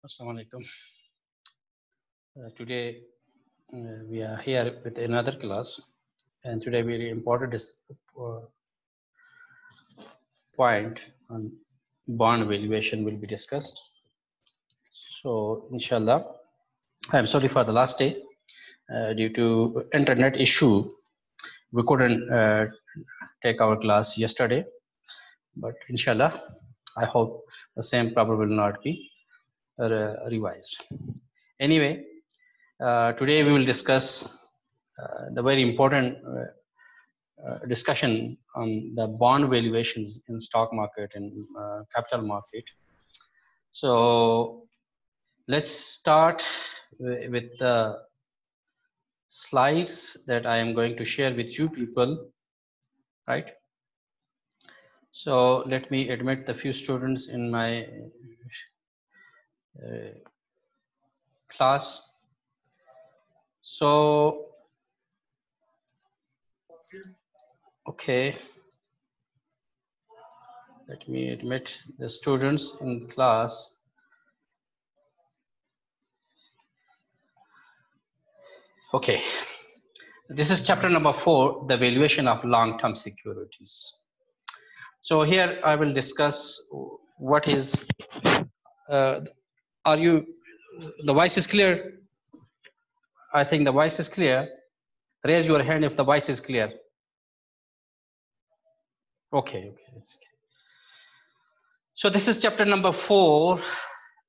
Assalamu alaikum. Today we are here with another class, and today very important point on bond valuation will be discussed. So, inshallah, I am sorry for the last day due to internet issue. We couldn't take our class yesterday, but inshallah, I hope the same problem will not be revised. Anyway, today we will discuss the very important discussion on the bond valuations in stock market and capital market. So let's start with the slides that I am going to share with you people, right? So let me admit the few students in my class. So, okay, let me admit the students in class. Okay, this is chapter number 4, the valuation of long-term securities. So here I will discuss what is, are you, the voice is clear? I think the voice is clear. Raise your hand if the voice is clear. Okay. So this is chapter number 4,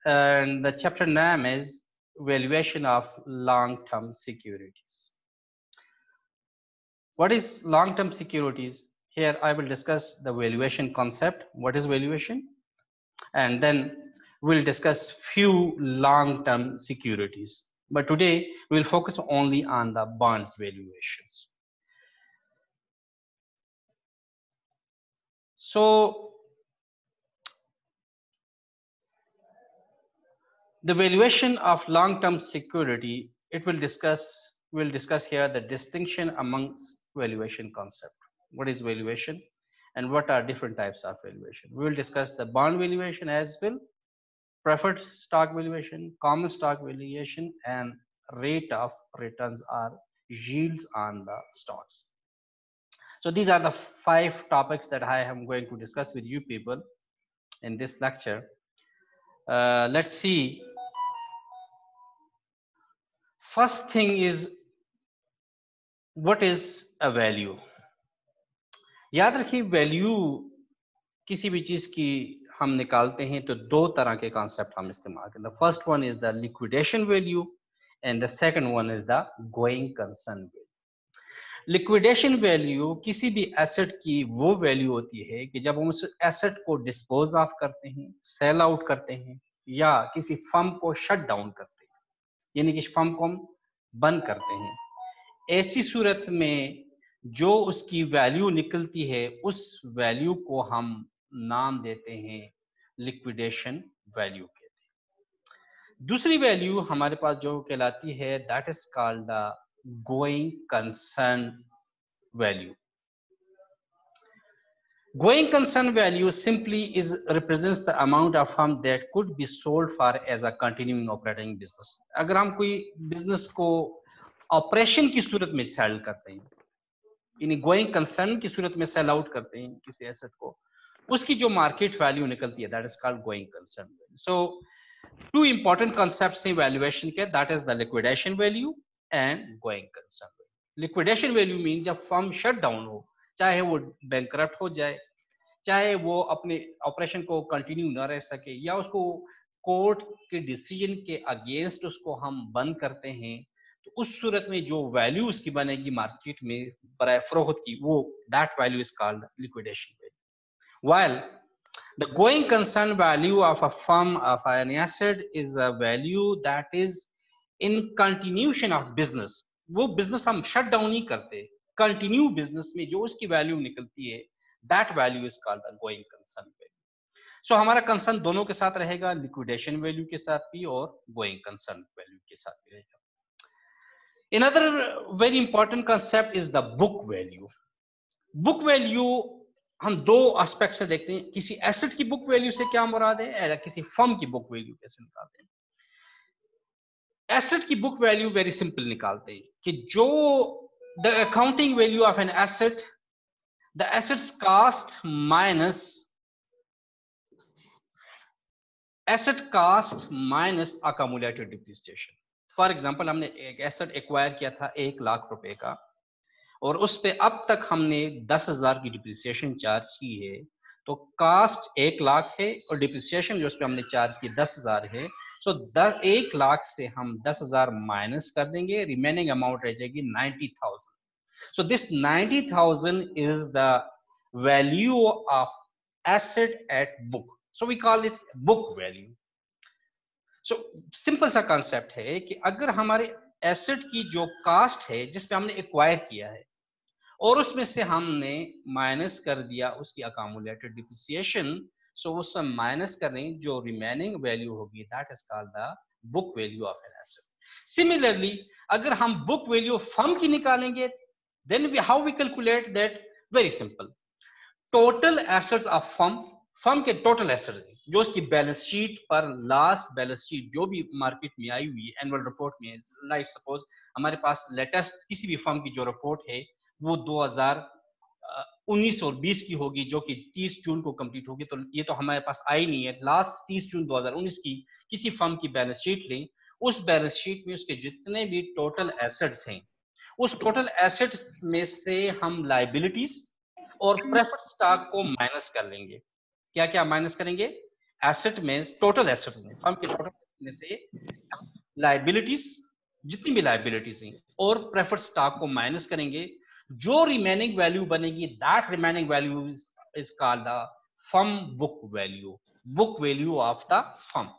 and the chapter name is valuation of long-term securities. What is long-term securities? Here I will discuss the valuation concept. What is valuation? And then we'll discuss few long-term securities. But today we'll focus only on the bonds valuations. So the valuation of long-term security, we'll discuss here the distinction amongst valuation concept. What is valuation and what are different types of valuation? We will discuss the bond valuation as well, preferred stock valuation, common stock valuation, and rate of returns or yields on the stocks. So these are the 5 topics that I am going to discuss with you people in this lecture. Let's see. First thing is, what is a value? याद रखिए, value किसी भी चीज की हम निकालते हैं तो 2 तरह के कॉन्सेप्ट हम इस्तेमाल करते हैं. First one is the liquidation value and the second one is the going concern value. Liquidation value किसी भी एसेट की वो वैल्यू होती है कि जब हम उस एसेट को डिस्पोज ऑफ करते हैं, सेल आउट करते हैं, या किसी फर्म को शट डाउन करते हैं, यानी कि फर्म को हम बंद करते हैं. ऐसी सूरत में जो उसकी वैल्यू निकलती है, उस वैल्यू को हम नाम देते हैं लिक्विडेशन वैल्यू कहते हैं. दूसरी वैल्यू हमारे पास जो कहलाती है, that is called the going concern value. Going concern value simply represents the amount of firm that could be sold for as a continuing operating business. अगर हम कोई बिजनेस को ऑपरेशन की सूरत में सेल करते हैं, यानी गोइंग कंसर्न की सूरत में सेल आउट करते हैं किसी एसेट को, उसकी जो मार्केट वैल्यू निकलती है, that is called going concern value. So 2 important concepts हैं वैल्यूएशन के, that is the liquidation value and going concern value. Liquidation value mean जब फर्म शट डाउन हो, चाहे वो बैंकरप्ट हो जाए, चाहे वो अपने ऑपरेशन को कंटिन्यू न रह सके, या उसको कोर्ट के डिसीजन के अगेंस्ट उसको हम बंद करते हैं, तो उस सूरत में जो वैल्यू उसकी बनेगी मार्केट में बराए फरोख्त की, वो that value is called liquidation value. While the going concern value of a firm of an asset is a value that is in continuation of business. वो बिजनेस हम शट डाउन नहीं करते, कंटिन्यू बिजनेस में जो उसकी value निकलती है, that value is called the going concern value. So हमारा कंसर्न दोनों के साथ रहेगा, लिक्विडेशन वैल्यू के साथ भी और गोइंग कंसर्न वैल्यू के साथ भी रहेगा. Another very important concept is the book value. Book value हम 2 एस्पेक्ट से देखते हैं. किसी एसेट की बुक वैल्यू से क्या मुराद है, या किसी फर्म की बुक वैल्यू कैसे निकालते हैं. एसेट की बुक वैल्यू वेरी सिंपल निकालते हैं कि जो the accounting value of an asset, the assets cost minus asset cost minus accumulated depreciation. For example हमने एक एसेट एक्वायर किया था 1 लाख रुपए का, और उस पे अब तक हमने 10,000 की डिप्रिसिएशन चार्ज की है, तो कास्ट 1 लाख है और डिप्रिसिएशन जो उस पे हमने चार्ज की 10,000 है। सो 1 लाख से हम 10,000 माइनस कर देंगे, रिमेनिंग अमाउंट रह जाएगी 90,000। So this 90,000 is the value of asset at book, so we call it book value. So simple सा कॉन्सेप्ट है कि अगर हमारे एसेट की जो कास्ट है जिस पे हमने एक्वायर किया है और उसमें से हमने माइनस कर दिया उसकी अकामुलेटेड डिप्रिसिएशन, सो उससे माइनस करने जो रिमेनिंग वैल्यू होगी that is called the book value of an asset. Similarly अगर हम बुक वैल्यू फर्म की निकालेंगे, then how we calculate that? Very simple, total assets of firm, firm के टोटल एसेट्स जो उसकी बैलेंस शीट पर last balance sheet जो भी मार्केट में आई हुई है एनुअल रिपोर्ट में, लाइक सपोज हमारे पास लेटेस्ट किसी भी फर्म की जो रिपोर्ट है वो 2019 और 20 की होगी जो कि 30 जून को कंप्लीट होगी, तो ये तो हमारे पास आई नहीं है। लास्ट 30 जून 2019 की किसी फर्म की बैलेंस शीट लें, उस बैलेंस शीट में उसके जितने भी टोटल एसेट्स हैं, उस टोटल एसेट्स में से हम लाइबिलिटीज और प्रेफर्ड स्टॉक को माइनस कर लेंगे। क्या क्या माइनस करेंगे? एसेट में, टोटल एसेट्स में, फर्म के टोटल में से लाइबिलिटीज, जितनी भी लाइबिलिटीज हैं, और प्रेफर्ड स्टॉक को माइनस करेंगे। जो रिमेनिंग वैल्यू बनेगी that remaining value is called the firm book value, book value of the firm.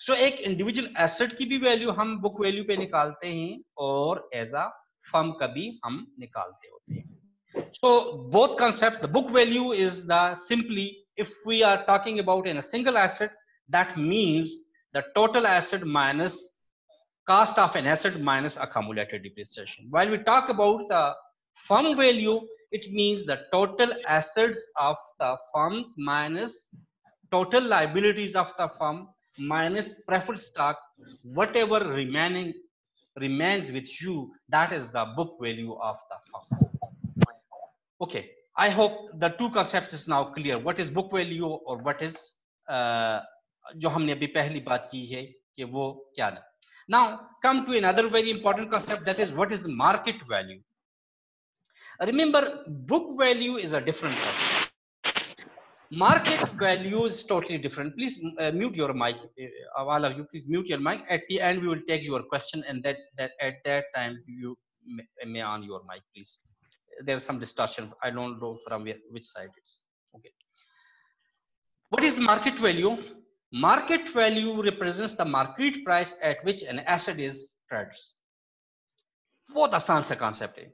So एक इंडिविजुअल एसेट की भी वैल्यू हम बुक वैल्यू पे निकालते हैं और एज अ फर्म का भी हम निकालते होते हैं। So both concept, the book value is the simply, if we are talking about in a single asset, that means the total asset minus cost of an asset minus accumulated depreciation. While we talk about the firm value, it means the total assets of the firms minus total liabilities of the firm minus preferred stock, whatever remains with you, that is the book value of the firm. Okay, I hope the two concepts is now clear. What is book value or what is जो हमने अभी पहली बात की है कि वो क्या है. Now come to another very important concept, that is what is market value. Remember, book value is a different concept. Market value is totally different. Please mute your mic, all of you. Please mute your mic. At the end, we will take your question, and that at that time you may on your mic, please. There's some distortion. I don't know from which side it's. Okay. What is market value? Market value represents the market price at which an asset is traded. बहुत आसान सा concept है।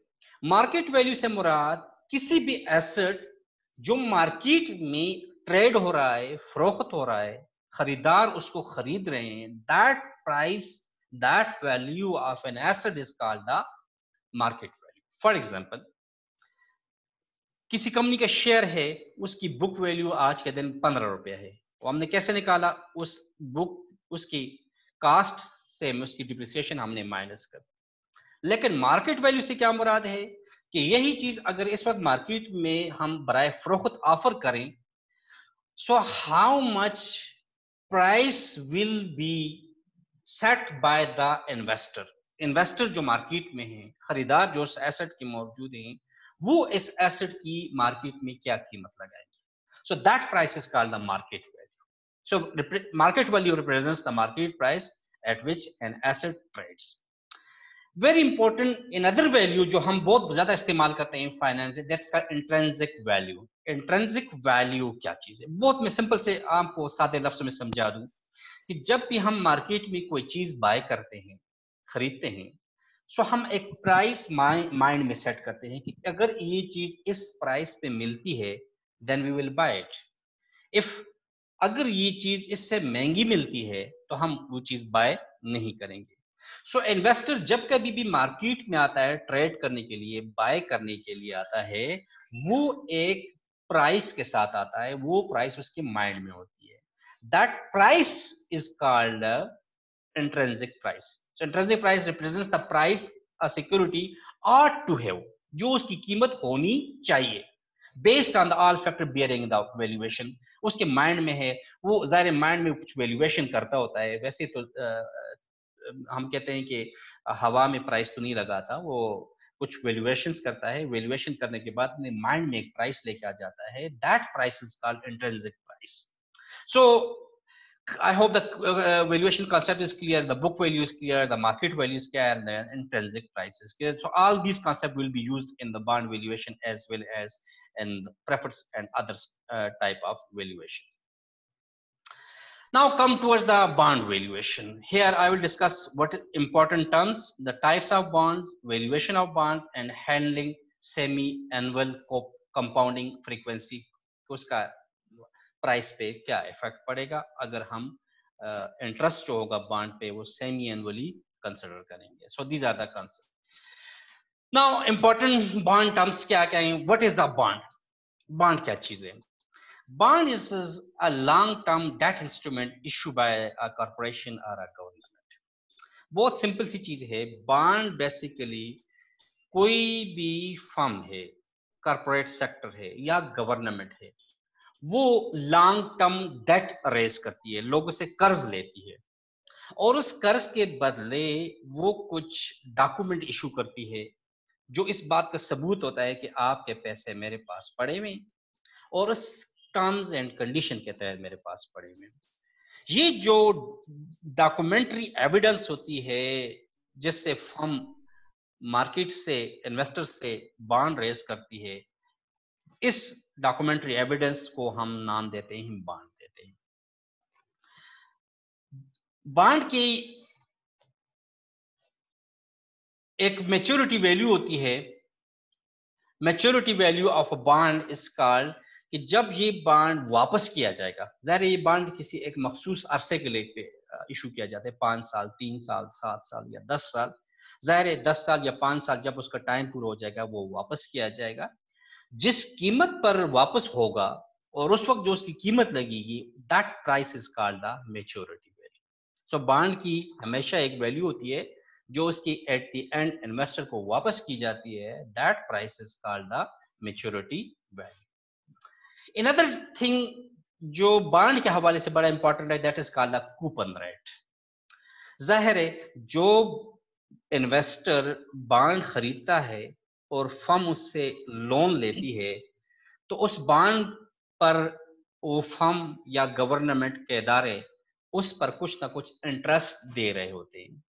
Market value से मुराद किसी भी asset जो market में trade हो रहा है, फरोख्त हो रहा है, खरीदार उसको खरीद रहे हैं, that price, that value of an asset is called the market value. For example, किसी कंपनी का शेयर है, उसकी बुक वैल्यू आज के दिन 15 रुपया है। वो हमने कैसे निकाला? उस बुक, उसकी कास्ट से उसकी डिप्रिसिएशन हमने माइनस कर। लेकिन मार्केट वैल्यू से क्या मुराद है कि यही चीज अगर इस वक्त मार्केट में हम बराए फरोख्त ऑफर करें, so how much price will be set by the investor. Investor जो मार्केट में है, खरीदार जो उस एसेट के मौजूद हैं, वो इस एसेट की मार्केट में क्या कीमत लगाएंगे। So that price is called the market value. So market value represents the market price at which an asset trades. Very important another value जो हम बहुत ज्यादा इस्तेमाल करते हैं फाइनेंस, दैट्स का इंट्रिंसिक वैल्यू। इंट्रिंसिक वैल्यू क्या चीज है? बहुत मैं सिंपल से आपको सादे लफ्ज़ों में समझा दूं कि जब भी हम मार्केट में कोई चीज बाय करते हैं, खरीदते हैं, सो हम एक प्राइस माइंड में सेट करते हैं कि अगर ये चीज इस प्राइस पे मिलती है then we will buy it. If अगर ये चीज इससे महंगी मिलती है तो हम वो चीज बाय नहीं करेंगे। सो इन्वेस्टर जब कभी भी मार्केट में आता है ट्रेड करने के लिए, बाय करने के लिए आता है, वो एक प्राइस के साथ आता है, वो प्राइस उसके माइंड में होती है। That price is called intrinsic price. So intrinsic price represents the price a security ought to have, जो उसकी कीमत होनी चाहिए, based on the all factor bearing the valuation. उसके माइंड में है, वो जाहिर माइंड में कुछ वैल्यूएशन करता होता है। वैसे तो हम कहते हैं कि हवा में प्राइस तो नहीं लगाता, वो कुछ वैल्यूएशंस करता है। वैल्यूएशन करने के बाद अपने माइंड में एक प्राइस लेके आ जाता है। That price is called intrinsic price. So I hope the valuation concept is clear, the book value is clear, the market value is clear, and the intrinsic price is clear. So all these concepts will be used in the bond valuation as well as in the preferred and other type of valuation. Now come towards the bond valuation. Here I will discuss what important terms, the types of bonds, valuation of bonds, and handling semi-annual compounding frequency. उसका price पे क्या effect पड़ेगा अगर हम interest जो होगा bond पे वो सेमी एनुअली कंसिडर करेंगे। So these are the concept. Now important bond terms क्या क्या हैं? What is the bond? Bond क्या चीज है? Bond is a long-term debt instrument issued by a corporation or a government. बहुत सिंपल सी चीज है। बॉन्ड बेसिकली कोई भी फर्म है, कॉर्पोरेट सेक्टर है या गवर्नमेंट है, वो लॉन्ग टर्म डेट रेज करती है, लोगों से कर्ज लेती है और उस कर्ज के बदले वो कुछ डॉक्यूमेंट इशू करती है जो इस बात का सबूत होता है कि आपके पैसे मेरे पास पड़े हुए और उस टर्म्स एंड कंडीशन के तहत मेरे पास पड़े हुए। ये जो डॉक्यूमेंट्री एविडेंस होती है जिससे फर्म मार्केट से इन्वेस्टर से बॉन्ड रेज करती है, इस डॉक्यूमेंट्री एविडेंस को हम नाम देते हैं बॉन्ड देते हैं। बॉन्ड की एक मैच्योरिटी वैल्यू होती है। Maturity value of a bond is called कि जब ये बॉन्ड वापस किया जाएगा। जाहिर है ये बॉन्ड किसी एक मखसूस अरसे के लिए इशू किया जाता है, 5 साल, 3 साल, 7 साल या 10 साल। जाहिर है 10 साल या 5 साल जब उसका टाइम पूरा हो जाएगा वो वापस किया जाएगा। जिस कीमत पर वापस होगा और उस वक्त जो उसकी कीमत लगेगी, that price is called the maturity value. So bond की हमेशा एक वैल्यू होती है जो उसकी एट द एंड इन्वेस्टर को वापस की जाती है। That price is called the maturity value. Another thing जो बॉन्ड के हवाले से बड़ा इंपॉर्टेंट है, that is called the coupon rate. जाहिर है जो इन्वेस्टर बॉन्ड खरीदता है और फर्म उससे लोन लेती है तो उस बॉन्ड पर वो फर्म या गवर्नमेंट के इदारे उस पर कुछ ना कुछ इंटरेस्ट दे रहे होते हैं।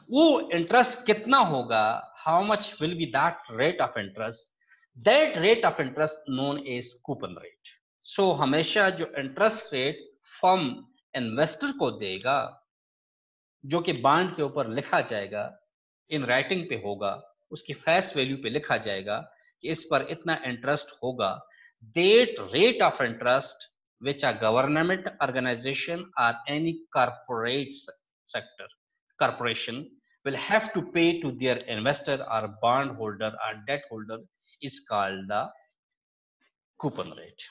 वो इंटरेस्ट कितना होगा, how much will be that rate of interest, that rate of interest known as coupon rate. So हमेशा जो इंटरेस्ट रेट फर्म इन्वेस्टर को देगा, जो कि बॉन्ड के ऊपर लिखा जाएगा, इन राइटिंग पे होगा, उसकी फेस वैल्यू पे लिखा जाएगा कि इस पर इतना इंटरेस्ट होगा। That rate of interest which a government organization or any corporate sector corporation will have to pay to their investor or bond holder or debt holder is called the coupon rate.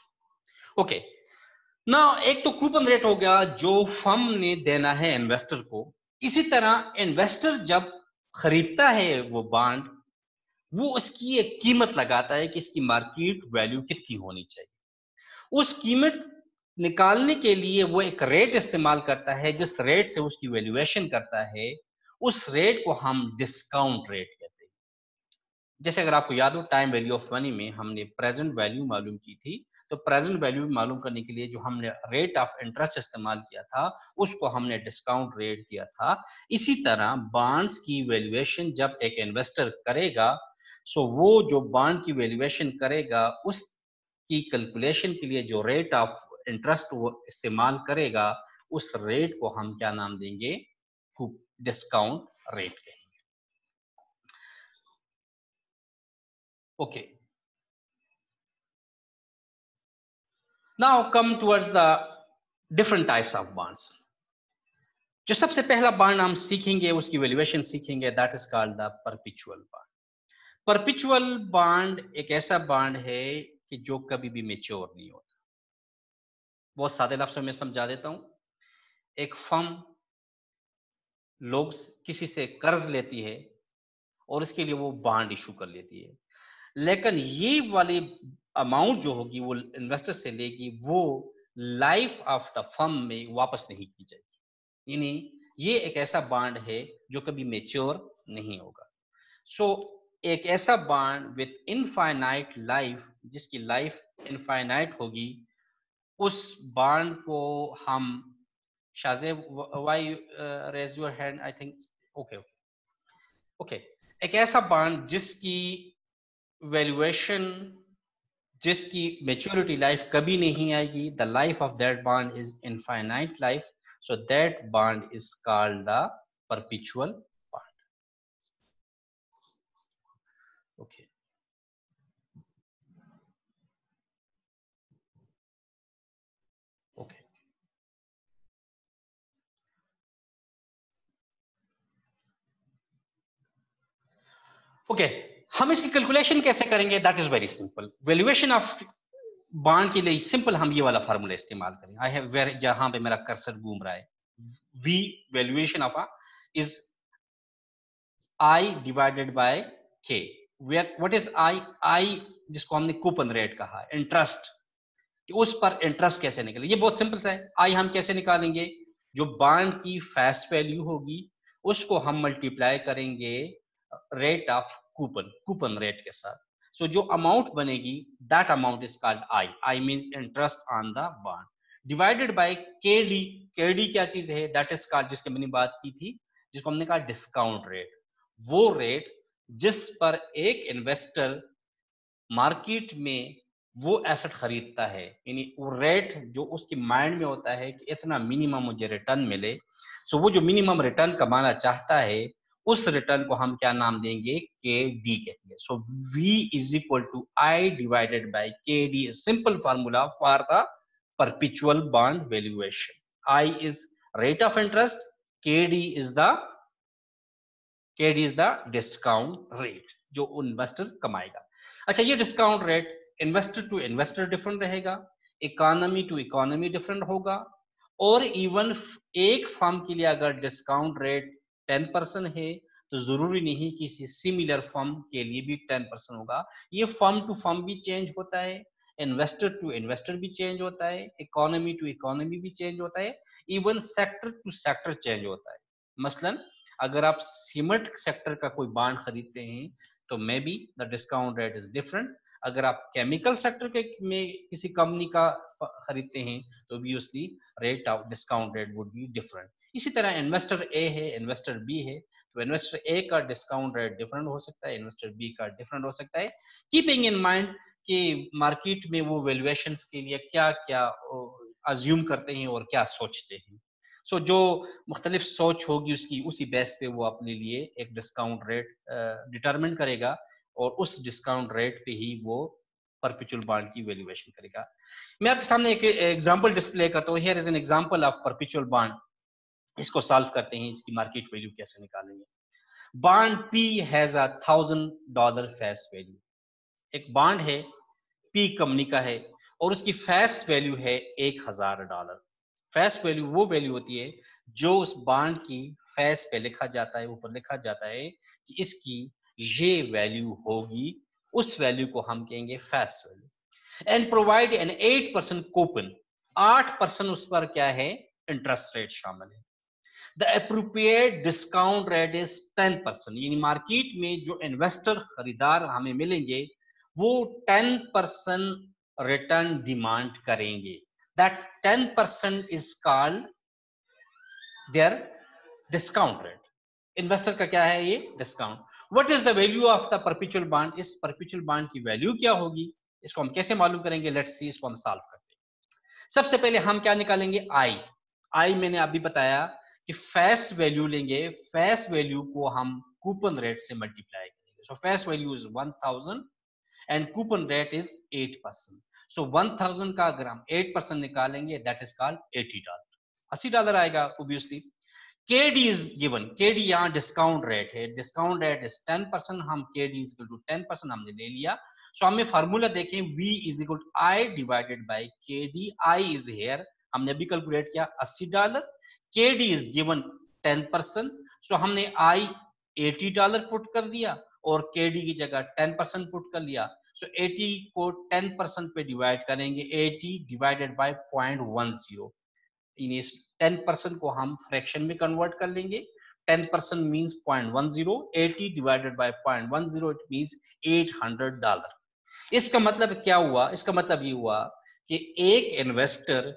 Okay, now एक तो coupon rate हो गया जो firm ने देना है investor को। इसी तरह इन्वेस्टर जब खरीदता है वो बॉन्ड, वो उसकी एक कीमत लगाता है कि इसकी मार्केट वैल्यू कितनी होनी चाहिए। उस कीमत निकालने के लिए वो एक रेट इस्तेमाल करता है, जिस रेट से उसकी वैल्यूएशन करता है उस रेट को हम डिस्काउंट रेट कहते हैं। जैसे अगर आपको याद हो टाइम वैल्यू ऑफ मनी में हमने प्रेजेंट वैल्यू मालूम की थी, तो प्रेजेंट वैल्यू मालूम करने के लिए जो हमने रेट ऑफ इंटरेस्ट इस्तेमाल किया था उसको हमने डिस्काउंट रेट दिया था। इसी तरह बॉन्ड्स की वैल्यूएशन जब एक इन्वेस्टर करेगा, सो वो जो बॉन्ड की वैल्यूएशन करेगा उसकी कैलकुलेशन के लिए जो रेट ऑफ इंटरेस्ट वो इस्तेमाल करेगा, उस रेट को हम क्या नाम देंगे? डिस्काउंट रेट कहेंगे। Okay. Now come towards the different types of bonds. जो सबसे पहला बॉन्ड हम सीखेंगे, उसकी वैल्यूएशन सीखेंगे, that is called the perpetual bond. Perpetual bond एक ऐसा बॉन्ड है कि जो कभी भी मेच्योर नहीं होता। बहुत सादे लफ्जों में समझा देता हूं। एक फर्म लोग किसी से कर्ज लेती है और इसके लिए वो बॉन्ड इशू कर लेती है, लेकिन ये वाली अमाउंट जो होगी वो इन्वेस्टर से लेगी, वो लाइफ ऑफ द फर्म में वापस नहीं की जाएगी। यानी ये एक ऐसा बॉन्ड है जो कभी मेच्योर नहीं होगा। सो एक ऐसा बॉन्ड विथ इनफाइनाइट लाइफ, जिसकी लाइफ इनफाइनाइट होगी, उस बॉन्ड को हम Shahzeb, why raise your hand, I think, okay okay okay, एक ऐसा बॉन्ड जिसकी वैल्यूएशन, जिसकी मेच्योरिटी लाइफ कभी नहीं आएगी, the life of that bond is infinite life, so that bond is called the perpetual bond. Okay, okay okay, हम इसकी calculation कैसे करेंगे? That is very simple. Valuation of bond के लिए सिंपल हम ये वाला फार्मूला इस्तेमाल करें। आई हैव वेर, जहां पे मेरा कर्सर घूम रहा है, V valuation of is I divided by K. Where what is I? I जिसको हमने कूपन रेट कहा, इंटरेस्ट, कि उस पर इंटरेस्ट कैसे निकले, ये बहुत सिंपल सा है। आई हम कैसे निकालेंगे? जो बॉन्ड की फेस वैल्यू होगी उसको हम मल्टीप्लाई करेंगे rate of coupon, coupon rate के साथ। सो जो अमाउंट बनेगी, that amount is called I, I means interest on the bond, divided by K D. के डी क्या चीज है? दैट इज कॉल्ड, जिसकी मैंने बात की थी, जिसको हमने कहा डिस्काउंट रेट। वो रेट जिस पर एक इन्वेस्टर मार्केट में वो एसेट खरीदता है, यानी वो रेट जो उसके माइंड में होता है कि इतना मिनिमम मुझे रिटर्न मिले। सो वो जो मिनिमम रिटर्न कमाना चाहता है, उस रिटर्न को हम क्या नाम देंगे? के डी कहेंगे। So V is equal to I divided by K D, simple formula for the perpetual bond valuation. I is rate of interest, K D is the discount rate जो investor कमाएगा। अच्छा, ये discount rate investor to investor different रहेगा, economy to economy different होगा, और even एक firm के लिए अगर डिस्काउंट रेट 10% है, तो जरूरी नहीं कि किसी सिमिलर फर्म के लिए भी 10% होगा। ये फर्म टू फर्म भी चेंज होता है, इन्वेस्टर टू इन्वेस्टर भी चेंज होता है, इकोनॉमी टू इकोनॉमी भी चेंज होता है, even sector to sector change होता है। मसलन अगर आप सीमेंट सेक्टर का कोई बॉन्ड खरीदते हैं, तो may be the discount rate is different. अगर आप केमिकल सेक्टर के में किसी कंपनी का खरीदते हैं, तो obviously rate of discount rate would be different. इसी तरह इन्वेस्टर ए है, इन्वेस्टर बी है, तो इन्वेस्टर ए का डिस्काउंट रेट डिफरेंट हो सकता है, इन्वेस्टर बी का डिफरेंट हो सकता है, कीपिंग इन माइंड कि मार्केट में वो वैल्यूएशंस के लिए क्या क्या अज्यूम करते हैं और क्या सोचते हैं। सो जो मुख्तलिफ सोच होगी उसकी, उसी बेस पे वो अपने लिए एक डिस्काउंट रेट डिटरमिन करेगा, और उस डिस्काउंट रेट पे ही वो परपेचुअल बॉन्ड की वैल्यूएशन करेगा। मैं आपके सामने एक एग्जांपल डिस्प्ले करता हूँ। Here is an example of perpetual bond. इसको सॉल्व करते हैं, इसकी मार्केट वैल्यू कैसे निकालेंगे। Bond P has $1,000 face value. एक बॉन्ड है, पी कंपनी का है, और उसकी फेस वैल्यू है $1,000। फेस वैल्यू वो वैल्यू होती है जो उस बॉन्ड की फेस पे लिखा जाता है, ऊपर लिखा जाता है कि इसकी ये वैल्यू होगी, उस वैल्यू को हम कहेंगे face value. And provide an 8% coupon, 8% उस पर क्या है? इंटरेस्ट रेट शामिल है। The appropriate discount rate is 10%, यानी मार्केट में जो इन्वेस्टर खरीदार हमें मिलेंगे, वो 10% रिटर्न डिमांड करेंगे। That 10% is called their discount rate. Investor का क्या है? ये discount. What is the value of the perpetual bond? इस परपेचुअल बॉन्ड की वैल्यू क्या होगी? इसको हम कैसे मालूम करेंगे? लेट्स सी, इसको हम सॉल्व करते हैं। सबसे पहले हम क्या निकालेंगे? आई। आई मैंने अभी बताया कि फेस वैल्यू लेंगे, फेस वैल्यू को हम कूपन रेट से मल्टीप्लाई करेंगे। सो face value is 1000 and coupon rate is 8%। सो 1000 का अगर हम 8% निकालेंगे, दैट इज कॉल्ड $80, $80 आएगा obviously. KD is given, KD यहाँ डिस्काउंट रेट है, डिस्काउंट रेट इज 10%, हम केडी इज इक्वल टू 10% हमने ले लिया। सो हमें फार्मूला देखें, v is equal to I divided by K D. I is here, हमने अभी कैलकुलेट किया $80, के डी इज गिवन 10%, सो हमने आई $80 पुट कर दिया और केडी की जगह 10% पुट कर लिया। सो 80 को 10% पे डिवाइड करेंगे, 80 डिवाइडेड बाय 0.10। इन 10% को हम फ्रैक्शन में कन्वर्ट कर लेंगे। 10% means 0.10, 80 divided by 0.10 it means $800। इसका मतलब क्या हुआ? इसका मतलब ये हुआ कि एक इन्वेस्टर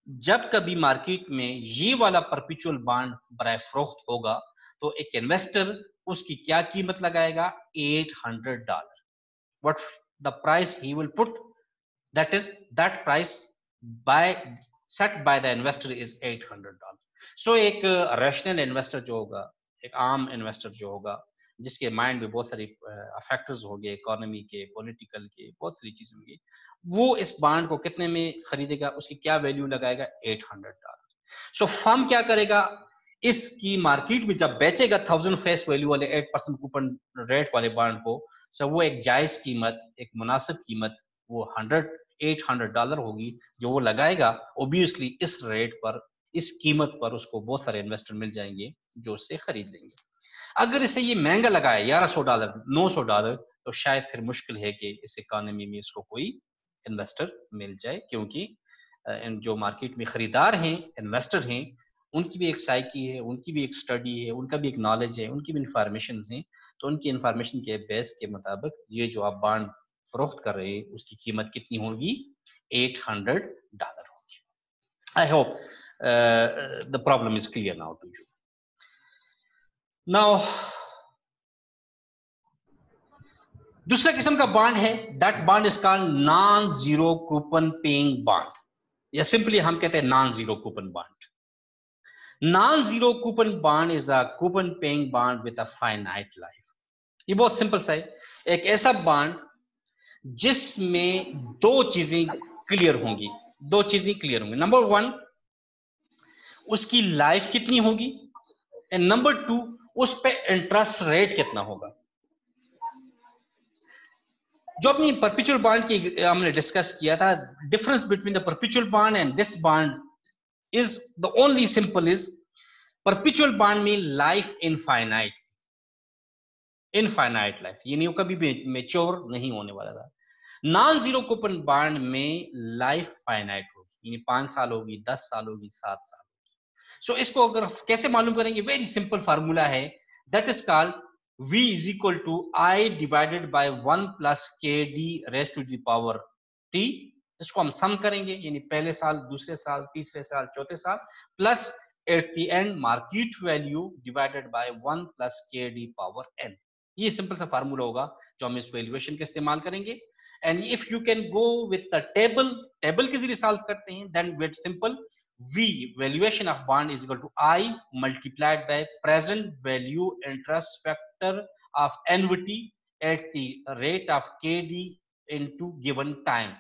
जब कभी मार्केट में ये वाला परपेचुअल बॉन्ड बराए फरोख्त होगा तो एक इन्वेस्टर उसकी क्या कीमत लगाएगा? $800। What the price he will put, that is that price by set by the investor is $800। सो एक रैशनल इन्वेस्टर जो होगा, एक आम इन्वेस्टर जो होगा, जिसके माइंड में बहुत सारी फैक्टर्स होंगे, इकोनॉमी के, पॉलिटिकल के, बहुत सारी चीजें होंगी, वो इस बॉन्ड को कितने में खरीदेगा? उसकी क्या वैल्यू लगाएगा? $800। सो फर्म क्या करेगा? इसकी मार्केट में जब बेचेगा 1000 फेस वैल्यू वाले 8% कूपन रेट वाले बॉन्ड को, सो वो एक जायज कीमत, एक मुनासिब कीमत वो $800 होगी जो वो लगाएगा। ओब्वियसली इस रेट पर, इस कीमत पर उसको बहुत सारे इन्वेस्टर मिल जाएंगे जो उससे खरीद लेंगे। अगर इसे ये महंगा लगाए $1100, $900, तो शायद फिर मुश्किल है कि इस इकोनॉमी में इसको कोई इन्वेस्टर मिल जाए, क्योंकि जो मार्केट में खरीदार हैं, इन्वेस्टर हैं, उनकी भी एक साइकी है, उनकी भी एक स्टडी है, उनका भी एक नॉलेज है, उनकी भी इंफॉर्मेशन है। तो उनकी इंफॉर्मेशन के बेस के मुताबिक ये जो आप बॉन्ड फरोख्त कर रहे हैं उसकी कीमत कितनी होगी? $800 होगी। I hope the problem is clear now to you. Now दूसरा किस्म का बॉन्ड है, that bond is called non zero coupon paying bond, या सिंपली हम कहते हैं non zero coupon bond. Non zero coupon bond is a coupon paying bond with a finite life. ये बहुत सिंपल सा है, एक ऐसा बॉन्ड जिसमें दो चीजें क्लियर होंगी, दो चीजें क्लियर होंगी। नंबर वन, उसकी लाइफ कितनी होगी, एंड नंबर टू, उस पे इंटरेस्ट रेट कितना होगा। जो अपनी परपेचुअल बॉन्ड की हमने डिस्कस किया था, difference between the perpetual bond and this bond is the only simple is, perpetual bond में लाइफ इनफाइनाइट, इनफाइनाइट लाइफ, ये नहीं कभी भी मेच्योर नहीं होने वाला था। नॉन जीरो कूपन बॉन्ड में लाइफ फाइनाइट होगी, यानी 5 साल होगी, 10 साल होगी, 7 साल होगी। सो इसको अगर कैसे मालूम करेंगे? वेरी सिंपल फार्मूला है, that is called V is equal to I divided by 1 plus KD raised to the power T। इसको हम सम करेंगे, यानी पहले साल, दूसरे साल, तीसरे साल, चौथे साल, plus at the end market value divided by 1 plus KD power N। ये सिंपल सा फार्मूला होगा जो हम इस वैल्यूएशन का इस्तेमाल करेंगे। And if you can go with the table, table के जरिए सॉल्व करते हैं, then wait simple, V valuation of bond is equal to I multiplied by present value interest factor of NVT at the rate of KD into given time।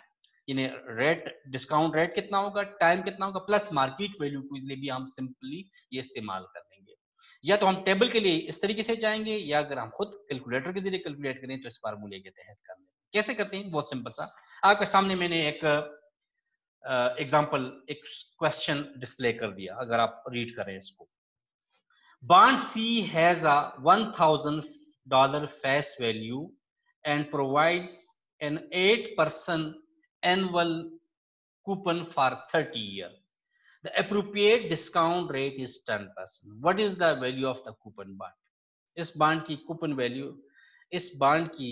यानी rate, discount rate कितना होगा, time कितना होगा, plus market value के लिए भी हम simply ये इस्तेमाल कर लेंगे। या तो हम टेबल के लिए इस तरीके से जाएंगे, या अगर हम खुद कैलकुलेटर के जरिए कैलकुलेट करें तो इस फार्मूले के तहत कर लेंगे। कैसे करते हैं? बहुत सिंपल सा, आपके सामने मैंने एक एग्जाम्पल, एक क्वेश्चन डिस्प्ले कर दिया, अगर आप रीड करें इसको। Bond C has a $1000 face value and provides an 8% annual coupon for 30 year. The appropriate discount rate is 10%। What is the value of the coupon bond? इस बॉन्ड की coupon value, इस bond की,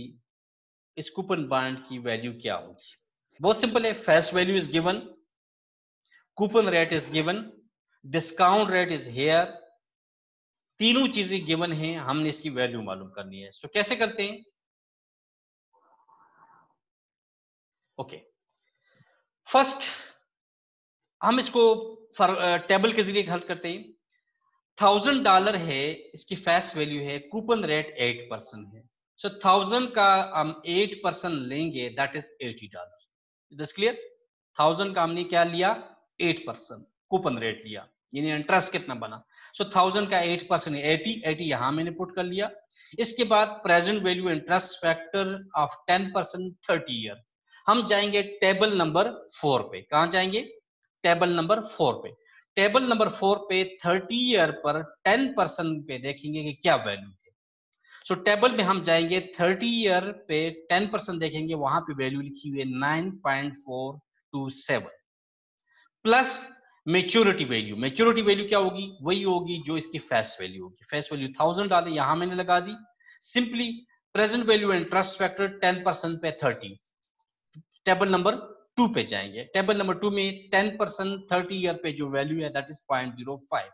इस coupon bond की value क्या होगी? बहुत simple है, face value is given, coupon rate is given, discount rate is here, तीनों चीजें गिवन हैं, हमने इसकी वैल्यू मालूम करनी है। सो कैसे करते हैं? ओके, फर्स्ट हम इसको टेबल के जरिए हल करते हैं। $1000 है, इसकी फेस वैल्यू है, कूपन रेट 8% है। सो 1000 का हम 8% लेंगे, दैट इज $80। This clear? 1000 का हमने क्या लिया? 8% कूपन रेट लिया, यानी इंटरेस्ट कितना बना। सो 1000 का 8% है 80 यहां मैंने पुट कर लिया। इसके बाद present value interest factor of 10% 30 year. हम जाएंगे टेबल नंबर 4 पे। कहां जाएंगे? टेबल नंबर 4 पे। टेबल नंबर 4 पे 30 ईयर पर 10% पे देखेंगे कि क्या वैल्यू है। सो टेबल में हम जाएंगे 30 ईयर पे 10% देखेंगे, वहां पे वैल्यू लिखी हुई है 9.427 plus maturity value. Maturity value क्या होगी? वही होगी जो इसकी फेस वैल्यू होगी। फेस वैल्यू 1000 डाले, यहां मैंने लगा दी। Simply present value interest factor 10% पे 30। टेबल नंबर 2 पे जाएंगे। टेबल नंबर 2 में 10% 30 ईयर पे जो वैल्यू है दैट इज 0.05।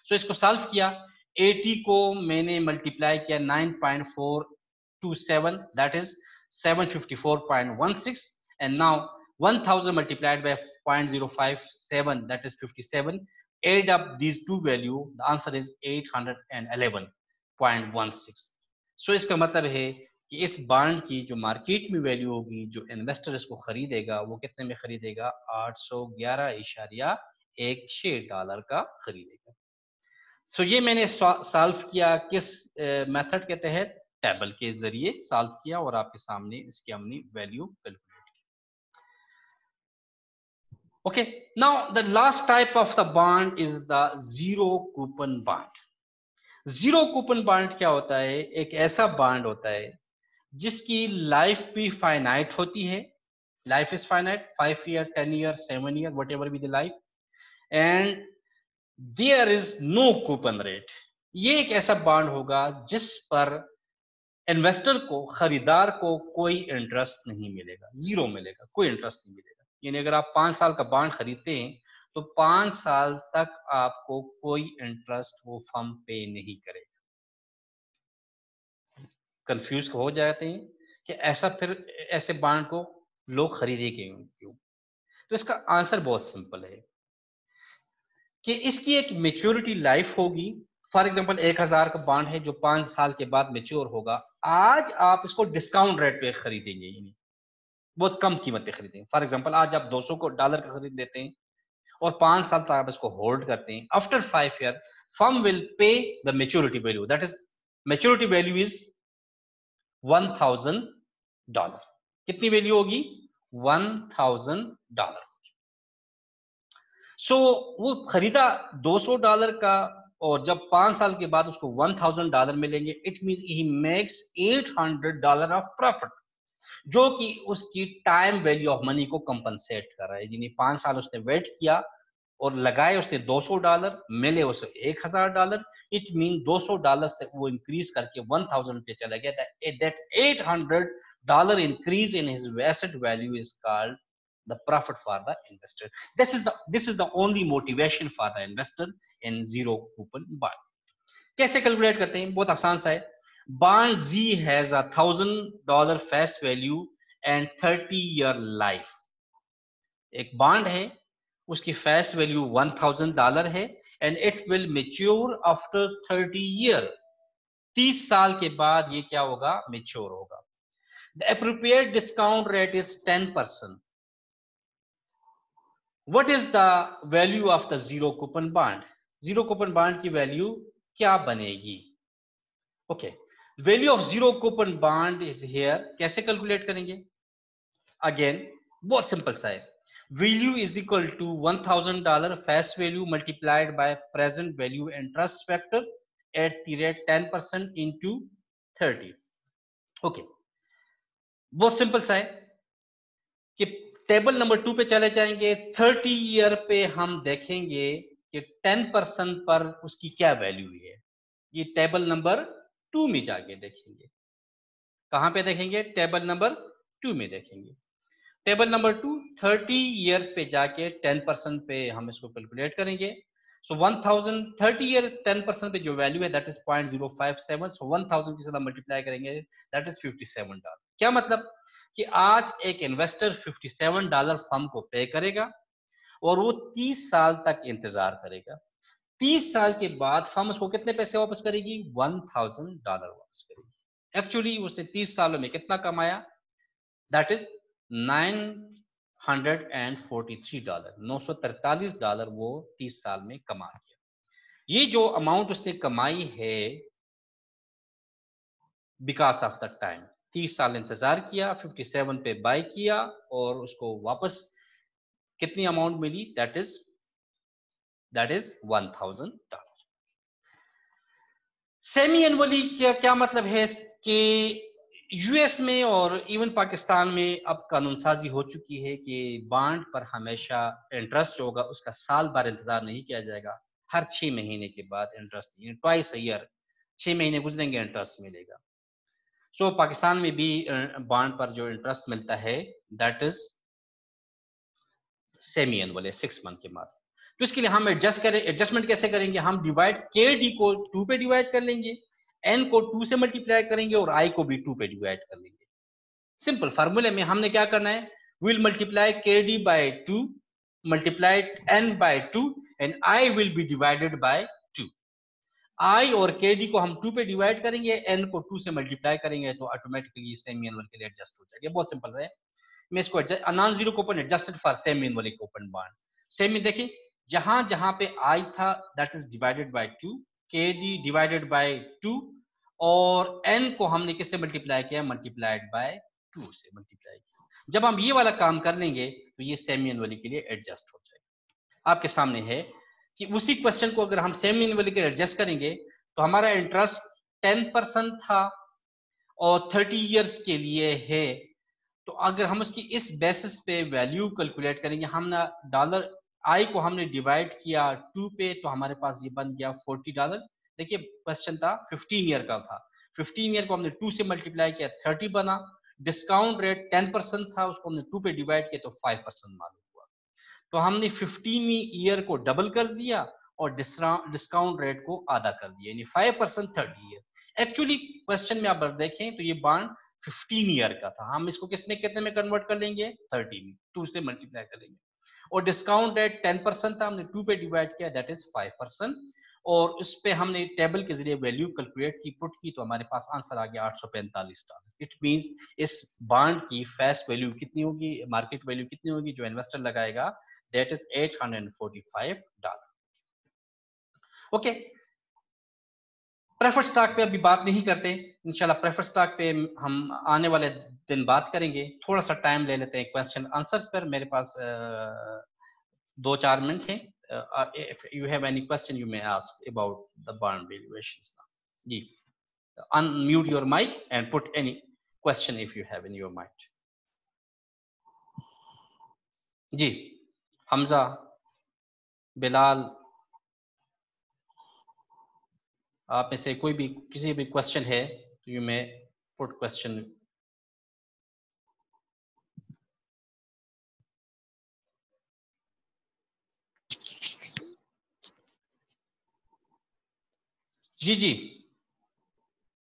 सो इसको सॉल्व किया, 80 को मैंने मल्टीप्लाई किया 9.427 that is 754.16 and now 1000 multiplied by 0.057 that is 57. Add up these two value, the answer is 811.16. so इसका मतलब है कि इस बॉन्ड की जो मार्केट में वैल्यू होगी, जो इन्वेस्टर इसको खरीदेगा वो कितने में खरीदेगा? 811.16 डॉलर का खरीदेगा। सो ये मैंने सॉल्व किया किस मेथड के तहत? टेबल के जरिए सॉल्व किया और आपके सामने इसकी हमने वैल्यू कैलकुलेट की। Okay, now the last type of the bond is the zero coupon bond. Zero coupon bond क्या होता है? एक ऐसा बॉन्ड होता है जिसकी लाइफ भी फाइनाइट होती है। Life is finite, 5 year, 10 year, 7 year, whatever be the life, and there is no coupon rate. ये एक ऐसा बॉन्ड होगा जिस पर इन्वेस्टर को, खरीदार को कोई इंटरेस्ट नहीं मिलेगा, जीरो मिलेगा, कोई इंटरेस्ट नहीं मिलेगा। यानी अगर आप 5 साल का बॉन्ड खरीदते हैं तो 5 साल तक आपको कोई इंटरेस्ट वो फर्म पे नहीं करेगा। कंफ्यूज हो जाते हैं कि ऐसा फिर ऐसे बॉन्ड को लोग खरीदे क्यों? तो इसका आंसर बहुत सिंपल है कि इसकी एक मेच्योरिटी लाइफ होगी। फॉर एग्जांपल 1000 का बॉन्ड है जो 5 साल के बाद मेच्योर होगा। आज आप इसको डिस्काउंट रेट पे खरीदेंगे, यानी बहुत कम कीमत पे खरीदेंगे। फॉर एग्जांपल आज आप 200 को डॉलर का खरीद लेते हैं और 5 साल तक आप इसको होल्ड करते हैं। After 5 year firm will pay the maturity value, that is maturity value is $1000। कितनी वैल्यू होगी? $1000। सो वो खरीदा $200 का और जब 5 साल के बाद उसको $1000 मिलेंगे, it means he makes $800 of profit, जो कि उसकी टाइम वैल्यू ऑफ मनी को कंपनसेट कर रहा है। यानी 5 साल उसने वेट किया और लगाए उसने $200, मिले उसे $1000। इट मीन $200 से वो इंक्रीज करके 1000 पे चला गया। That $800 increase in his asset value is called the profit for the investor. This is the only motivation for the investor in zero coupon bond. कैसे कैलकुलेट करते हैं? बहुत आसान सा है। Bond Z has $1000 face value and 30 year life. एक bond है, उसकी फेस वैल्यू $1000 है and it will mature after 30 year. 30 साल के बाद ये क्या होगा? मेच्योर होगा। The appropriate discount rate is 10%। What is the value of the zero coupon bond? Zero coupon bond की वैल्यू क्या बनेगी? Okay, value of zero coupon bond is here. कैसे कैलकुलेट करेंगे? अगेन बहुत सिंपल सा है। Value is equal to $1000 face value multiplied by present value interest factor at the rate 10% into 30। Okay, बहुत simple सा है कि टेबल नंबर 2 पे चले जाएंगे। 30 ईयर पे हम देखेंगे कि 10% पर उसकी क्या वैल्यू है। ये टेबल नंबर 2 में जाके देखेंगे। कहां पे देखेंगे? टेबल नंबर 2 में देखेंगे। टेबल नंबर 2 30 ईयर्स पे जाके 10% पे हम इसको कैलकुलेट करेंगे। सो 1000 30 ईयर 10% पे जो वैल्यू है दैट इज 0.057। सो 1000 के साथ मल्टीप्लाई करेंगे दैट इज $57। क्या मतलब कि आज एक इन्वेस्टर $57 फर्म को पे करेगा और वो 30 साल तक इंतजार करेगा। 30 साल के बाद फर्म उसको कितने पैसे वापस करेगी? $1000 वापस करेगी। एक्चुअली उसने 30 सालों में कितना कमाया? That is $943। $943 वो 30 साल में कमा गया। ये जो अमाउंट उसने कमाई है बिकॉज ऑफ द टाइम, 30 साल इंतजार किया, 57 पे बाय किया और उसको वापस कितनी अमाउंट मिली? That is that is $1000। Semi annually क्या मतलब है कि यूएस में और इवन पाकिस्तान में अब कानूनसाजी हो चुकी है कि बॉन्ड पर हमेशा इंटरेस्ट होगा, उसका साल भर इंतजार नहीं किया जाएगा, हर 6 महीने के बाद इंटरेस्ट, ट्वाइस ईयर, 6 महीने गुजरेंगे इंटरेस्ट मिलेगा। सो पाकिस्तान में भी बॉन्ड पर जो इंटरेस्ट मिलता है दैट इज सेमी एनुअल है, 6 मंथ के बाद। तो इसके लिए हम एडजस्टमेंट कैसे करेंगे, हम डिवाइड के डी को 2 पे डिवाइड कर लेंगे, एन को 2 से मल्टीप्लाई करेंगे और आई को भी 2 पे डिवाइड कर लेंगे। सिंपल फार्मूले में हमने क्या करना है, will multiply K D by 2 multiply N by 2 and I will be divided by 2। I और के डी को हम 2 पे डिवाइड करेंगे, एन को 2 से मल्टीप्लाई करेंगे, तो ऑटोमेटिकली सेमी एनुअल के लिए एडजस्ट हो जाएगा। बहुत सिंपल है। मैं इसको non zero open adjusted for semi annual open bond. Semi देखिए, जहां जहां पे आई था दैट इज डिवाइडेड बाय 2, के डी डिवाइडेड बाय 2 और एन को हमने किससे मल्टीप्लाई किया, मल्टीप्लाइड बाय 2 से मल्टीप्लाई किया। जब हम ये वाला काम कर लेंगे तो ये सेमी एनुअल के लिए एडजस्ट हो जाएगा। आपके सामने है कि उसी क्वेश्चन को अगर हम सेमी एनुअल के एडजस्ट करेंगे तो हमारा इंटरेस्ट 10% था और 30 इयर्स के लिए है। तो अगर हम उसकी इस बेसिस पे वैल्यू कैलकुलेट करेंगे, हम ना डॉलर आई को हमने डिवाइड किया 2 पे, तो हमारे पास ये बन गया $40। देखिए क्वेश्चन था 15 ईयर का था, 15 ईयर को हमने 2 से मल्टीप्लाई किया 30 बना, डिस्काउंट रेट 10% था, उसको हमने 2 पे डिवाइड किया तो 5% मालूम हुआ। तो हमने 15वीं ईयर को डबल कर दिया और डिस्काउंट रेट को आधा कर दिया, यानी 5% 30 ईयर। एक्चुअली क्वेश्चन में आप देखें तो ये बॉन्ड 15 ईयर का था, हम इसको किसमें कितने में कन्वर्ट कर लेंगे, 30 में, 2 से मल्टीप्लाई कर लेंगे। और डिस्काउंट रेट 10% था, हमने 2 पे डिवाइड किया दैट इज 5%। और उस पे हमने टेबल के जरिए वैल्यू कैलकुलेट की, पुट की, तो हमारे पास आंसर आ गया $845। इट मींस इस बॉन्ड की फेस वैल्यू कितनी होगी, मार्केट वैल्यू कितनी होगी जो इन्वेस्टर लगाएगा, that is $845। Okay, preferred stock पे अभी बात नहीं करते, इंशाल्लाह प्रेफर्ड स्टॉक पे हम आने वाले दिन बात करेंगे। थोड़ा सा टाइम ले लेते हैं क्वेश्चन आंसर्स पर, मेरे पास 2-4 मिनट हैं। if you have any question you may ask about the bond valuations now. जी, unmute your mic and put any question if you have in your mind. जी, हमजा, बिलाल, आप में से कोई भी किसी भी क्वेश्चन है तो यू मे पुट क्वेश्चन। जी जी